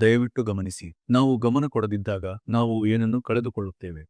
ದಯವಿಟ್ಟು ಗಮನಿಸಿ, ನಾವು ಗಮನ ಕೊಡದಿದ್ದಾಗ ನಾವು ಏನನ್ನು ಕಳೆದುಕೊಳ್ಳುತ್ತೇವೆ.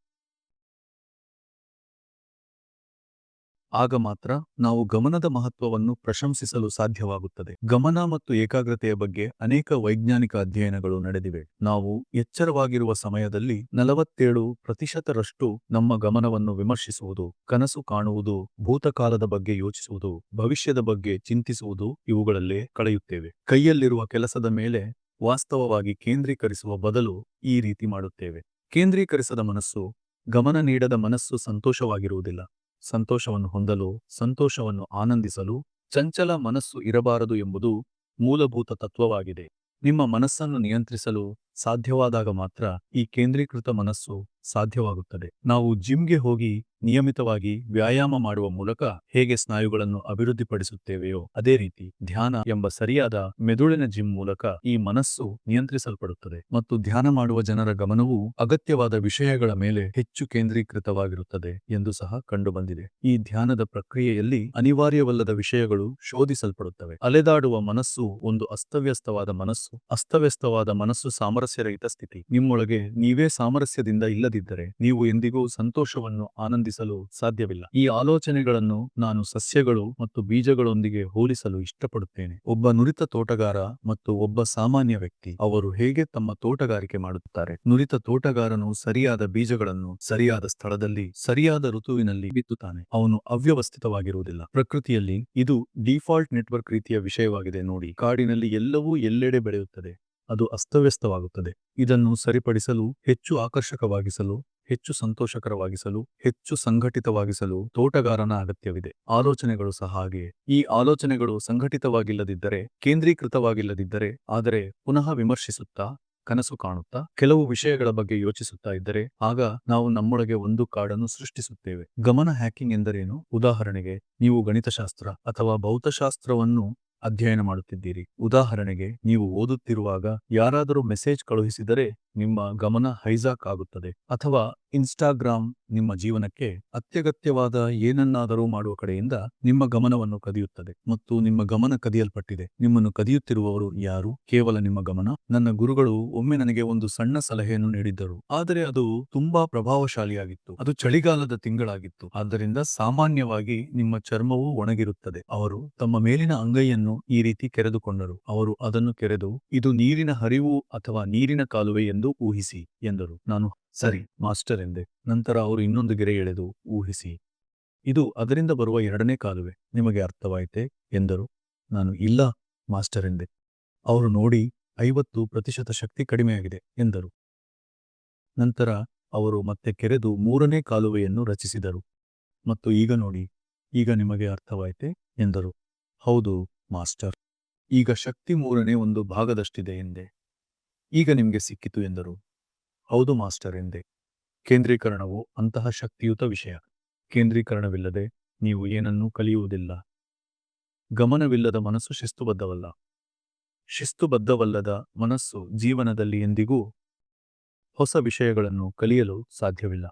ಆಗ ಮಾತ್ರ ನಾವು ಗಮನದ ಮಹತ್ವವನ್ನು ಪ್ರಶಂಸಿಸಲು ಸಾಧ್ಯವಾಗುತ್ತದೆ. ಗಮನ ಮತ್ತು ಏಕಾಗ್ರತೆಯ ಬಗ್ಗೆ ಅನೇಕ ವೈಜ್ಞಾನಿಕ ಅಧ್ಯಯನಗಳು ನಡೆದಿವೆ. ನಾವು ಎಚ್ಚರವಾಗಿರುವ ಸಮಯದಲ್ಲಿ 47% ನಮ್ಮ ಗಮನವನ್ನು ವಿಮರ್ಶಿಸುವುದು, ಕನಸು ಕಾಣುವುದು, ಭೂತಕಾಲದ ಬಗ್ಗೆ ಯೋಚಿಸುವುದು, ಭವಿಷ್ಯದ ಬಗ್ಗೆ ಚಿಂತಿಸುವುದು ಇವುಗಳಲ್ಲೇ ಕಳೆಯುತ್ತೇವೆ. ಕೈಯಲ್ಲಿರುವ ಕೆಲಸದ ಮೇಲೆ ವಾಸ್ತವವಾಗಿ ಕೇಂದ್ರೀಕರಿಸುವ ಬದಲು ಈ ರೀತಿ ಮಾಡುತ್ತೇವೆ. ಕೇಂದ್ರೀಕರಿಸದ ಮನಸ್ಸು, ಗಮನ ನೀಡದ ಮನಸ್ಸು ಸಂತೋಷವಾಗಿರುವುದಿಲ್ಲ. ಸಂತೋಷವನ್ನು ಹೊಂದಲು, ಸಂತೋಷವನ್ನು ಆನಂದಿಸಲು ಚಂಚಲ ಮನಸ್ಸು ಇರಬಾರದು ಎಂಬುದು ಮೂಲಭೂತ ತತ್ವವಾಗಿದೆ. ನಿಮ್ಮ ಮನಸ್ಸನ್ನು ನಿಯಂತ್ರಿಸಲು ಸಾಧ್ಯವಾದಾಗ ಮಾತ್ರ ಈ ಕೇಂದ್ರೀಕೃತ ಮನಸ್ಸು ಸಾಧ್ಯವಾಗುತ್ತದೆ. ನಾವು ಜಿಮ್ಗೆ ಹೋಗಿ ನಿಯಮಿತವಾಗಿ ವ್ಯಾಯಾಮ ಮಾಡುವ ಮೂಲಕ ಹೇಗೆ ಸ್ನಾಯುಗಳನ್ನು ಅಭಿವೃದ್ಧಿಪಡಿಸುತ್ತೇವೆಯೋ ಅದೇ ರೀತಿ ಧ್ಯಾನ ಎಂಬ ಸರಿಯಾದ ಮೆದುಳಿನ ಜಿಮ್ ಮೂಲಕ ಈ ಮನಸ್ಸು ನಿಯಂತ್ರಿಸಲ್ಪಡುತ್ತದೆ ಮತ್ತು ಧ್ಯಾನ ಮಾಡುವ ಜನರ ಗಮನವು ಅಗತ್ಯವಾದ ವಿಷಯಗಳ ಮೇಲೆ ಹೆಚ್ಚು ಕೇಂದ್ರೀಕೃತವಾಗಿರುತ್ತದೆ ಎಂದು ಸಹ ಕಂಡುಬಂದಿದೆ. ಈ ಧ್ಯಾನದ ಪ್ರಕ್ರಿಯೆಯಲ್ಲಿ ಅನಿವಾರ್ಯವಲ್ಲದ ವಿಷಯಗಳು ಶೋಧಿಸಲ್ಪಡುತ್ತವೆ. ಅಲೆದಾಡುವ ಮನಸ್ಸು ಒಂದು ಅಸ್ತವ್ಯಸ್ತವಾದ ಮನಸ್ಸು. ಅಸ್ತವ್ಯಸ್ತವಾದ ಮನಸ್ಸು ಸಾಮರಸ್ಯರಹಿತ ಸ್ಥಿತಿ. ನಿಮ್ಮೊಳಗೆ ನೀವೇ ಸಾಮರಸ್ಯದಿಂದ ಇಲ್ಲದಿದ್ದರೆ ನೀವು ಎಂದಿಗೂ ಸಂತೋಷವನ್ನು ಆನಂದಿಸಲು ಸಾಧ್ಯವಿಲ್ಲ. ಈ ಆಲೋಚನೆಗಳನ್ನು ನಾನು ಸಸ್ಯಗಳು ಮತ್ತು ಬೀಜಗಳೊಂದಿಗೆ ಹೋಲಿಸಲು ಇಷ್ಟಪಡುತ್ತೇನೆ. ಒಬ್ಬ ನುರಿತ ತೋಟಗಾರ ಮತ್ತು ಒಬ್ಬ ಸಾಮಾನ್ಯ ವ್ಯಕ್ತಿ ಅವರು ಹೇಗೆ ತಮ್ಮ ತೋಟಗಾರಿಕೆ ಮಾಡುತ್ತಾರೆ. ನುರಿತ ತೋಟಗಾರನು ಸರಿಯಾದ ಬೀಜಗಳನ್ನು ಸರಿಯಾದ ಸ್ಥಳದಲ್ಲಿ ಸರಿಯಾದ ಋತುವಿನಲ್ಲಿ ಬಿತ್ತುತ್ತಾನೆ. ಅವನು ಅವ್ಯವಸ್ಥಿತವಾಗಿರುವುದಿಲ್ಲ. ಪ್ರಕೃತಿಯಲ್ಲಿ ಇದು ಡಿಫಾಲ್ಟ್ ನೆಟ್ವರ್ಕ್ ರೀತಿಯ ವಿಷಯವಾಗಿದೆ ನೋಡಿ. ಕಾಡಿನಲ್ಲಿ ಎಲ್ಲವೂ ಎಲ್ಲೆಡೆ ಬೆಳೆಯುತ್ತದೆ. ಅದು ಅಸ್ತವ್ಯಸ್ತವಾಗುತ್ತದೆ. ಇದನ್ನು ಸರಿಪಡಿಸಲು, ಹೆಚ್ಚು ಆಕರ್ಷಕವಾಗಿಸಲು, ಹೆಚ್ಚು ಸಂತೋಷಕರವಾಗಿಸಲು, ಹೆಚ್ಚು ಸಂಘಟಿತವಾಗಿಸಲು ತೋಟಗಾರನ ಅಗತ್ಯವಿದೆ. ಆಲೋಚನೆಗಳು ಸಹ ಹಾಗೆಯೇ. ಈ ಆಲೋಚನೆಗಳು ಸಂಘಟಿತವಾಗಿಲ್ಲದಿದ್ದರೆ, ಕೇಂದ್ರೀಕೃತವಾಗಿಲ್ಲದಿದ್ದರೆ, ಆದರೆ ಪುನಃ ವಿಮರ್ಶಿಸುತ್ತಾ, ಕನಸು ಕಾಣುತ್ತಾ, ಕೆಲವು ವಿಷಯಗಳ ಬಗ್ಗೆ ಯೋಚಿಸುತ್ತಾ ಇದ್ದರೆ ಆಗ ನಾವು ನಮ್ಮೊಳಗೆ ಒಂದು ಕಾಡನ್ನು ಸೃಷ್ಟಿಸುತ್ತೇವೆ. ಗಮನ ಹ್ಯಾಕಿಂಗ್ ಎಂದರೇನು? ಉದಾಹರಣೆಗೆ, ನೀವು ಗಣಿತಶಾಸ್ತ್ರ ಅಥವಾ ಭೌತಶಾಸ್ತ್ರವನ್ನು ಅಧ್ಯಯನ ಮಾಡುತ್ತಿದ್ದೀರಿ. ಉದಾಹರಣೆಗೆ, ನೀವು ಓದುತ್ತಿರುವಾಗ ಯಾರಾದರೂ ಮೆಸೇಜ್ ಕಳುಹಿಸಿದರೆ ನಿಮ್ಮ ಗಮನ ಹೈಜಾಕ್ ಆಗುತ್ತದೆ. ಅಥವಾ ಇನ್ಸ್ಟಾಗ್ರಾಮ್ ನಿಮ್ಮ ಜೀವನಕ್ಕೆ ಅತ್ಯಗತ್ಯವಾದ ಏನನ್ನಾದರೂ ಮಾಡುವ ಕಡೆಯಿಂದ ನಿಮ್ಮ ಗಮನವನ್ನು ಕದಿಯುತ್ತದೆ ಮತ್ತು ನಿಮ್ಮ ಗಮನ ಕದಿಯಲ್ಪಟ್ಟಿದೆ. ನಿಮ್ಮನ್ನು ಕದಿಯುತ್ತಿರುವವರು ಯಾರು? ಕೇವಲ ನಿಮ್ಮ ಗಮನ. ನನ್ನ ಗುರುಗಳು ಒಮ್ಮೆ ನನಗೆ ಒಂದು ಸಣ್ಣ ಸಲಹೆಯನ್ನು ನೀಡಿದ್ದರು, ಆದರೆ ಅದು ತುಂಬಾ ಪ್ರಭಾವಶಾಲಿಯಾಗಿತ್ತು. ಅದು ಚಳಿಗಾಲದ ತಿಂಗಳಾಗಿತ್ತು, ಆದ್ದರಿಂದ ಸಾಮಾನ್ಯವಾಗಿ ನಿಮ್ಮ ಚರ್ಮವು ಒಣಗಿರುತ್ತದೆ. ಅವರು ತಮ್ಮ ಮೇಲಿನ ಅಂಗೈಯನ್ನು ಈ ರೀತಿ ಕೆರೆದುಕೊಂಡರು. ಅವರು ಅದನ್ನು ಕೆರೆದು, ಇದು ನೀರಿನ ಹರಿವು ಅಥವಾ ನೀರಿನ ಕಾಲುವೆ ಎಂದು ಊಹಿಸಿ ಎಂದರು. ನಾನು ಸರಿ ಮಾಸ್ಟರ್ ಎಂದೆ. ನಂತರ ಅವರು ಇನ್ನೊಂದು ಗೆರೆ ಎಳೆದು, ಊಹಿಸಿ, ಇದು ಅದರಿಂದ ಬರುವ ಎರಡನೇ ಕಾಲುವೆ, ನಿಮಗೆ ಅರ್ಥವಾಯಿತೆ ಎಂದರು. ನಾನು ಇಲ್ಲ ಮಾಸ್ಟರ್ ಎಂದೆ. ಅವರು ನೋಡಿ, 50% ಶಕ್ತಿ ಕಡಿಮೆಯಾಗಿದೆ ಎಂದರು. ನಂತರ ಅವರು ಮತ್ತೆ ಕೆರೆದು ಮೂರನೇ ಕಾಲುವೆಯನ್ನು ರಚಿಸಿದರು ಮತ್ತು ಈಗ ನೋಡಿ, ಈಗ ನಿಮಗೆ ಅರ್ಥವಾಯಿತೆ ಎಂದರು. ಹೌದು ಮಾಸ್ಟರ್, ಈಗ ಶಕ್ತಿ ಮೂರನೇ ಒಂದು ಭಾಗದಷ್ಟಿದೆ ಎಂದೆ. ಈಗ ನಿಮಗೆ ಸಿಕ್ಕಿತು ಎಂದರು. ಹೌದು ಮಾಸ್ಟರ್ ಎಂದೆ. ಕೇಂದ್ರೀಕರಣವು ಅಂತಹ ಶಕ್ತಿಯುತ ವಿಷಯ. ಕೇಂದ್ರೀಕರಣವಿಲ್ಲದೆ ನೀವು ಏನನ್ನೂ ಕಲಿಯುವುದಿಲ್ಲ. ಗಮನವಿಲ್ಲದ ಮನಸ್ಸು ಶಿಸ್ತುಬದ್ಧವಲ್ಲ. ಶಿಸ್ತುಬದ್ಧವಲ್ಲದ ಮನಸ್ಸು ಜೀವನದಲ್ಲಿ ಎಂದಿಗೂ ಹೊಸ ವಿಷಯಗಳನ್ನು ಕಲಿಯಲು ಸಾಧ್ಯವಿಲ್ಲ.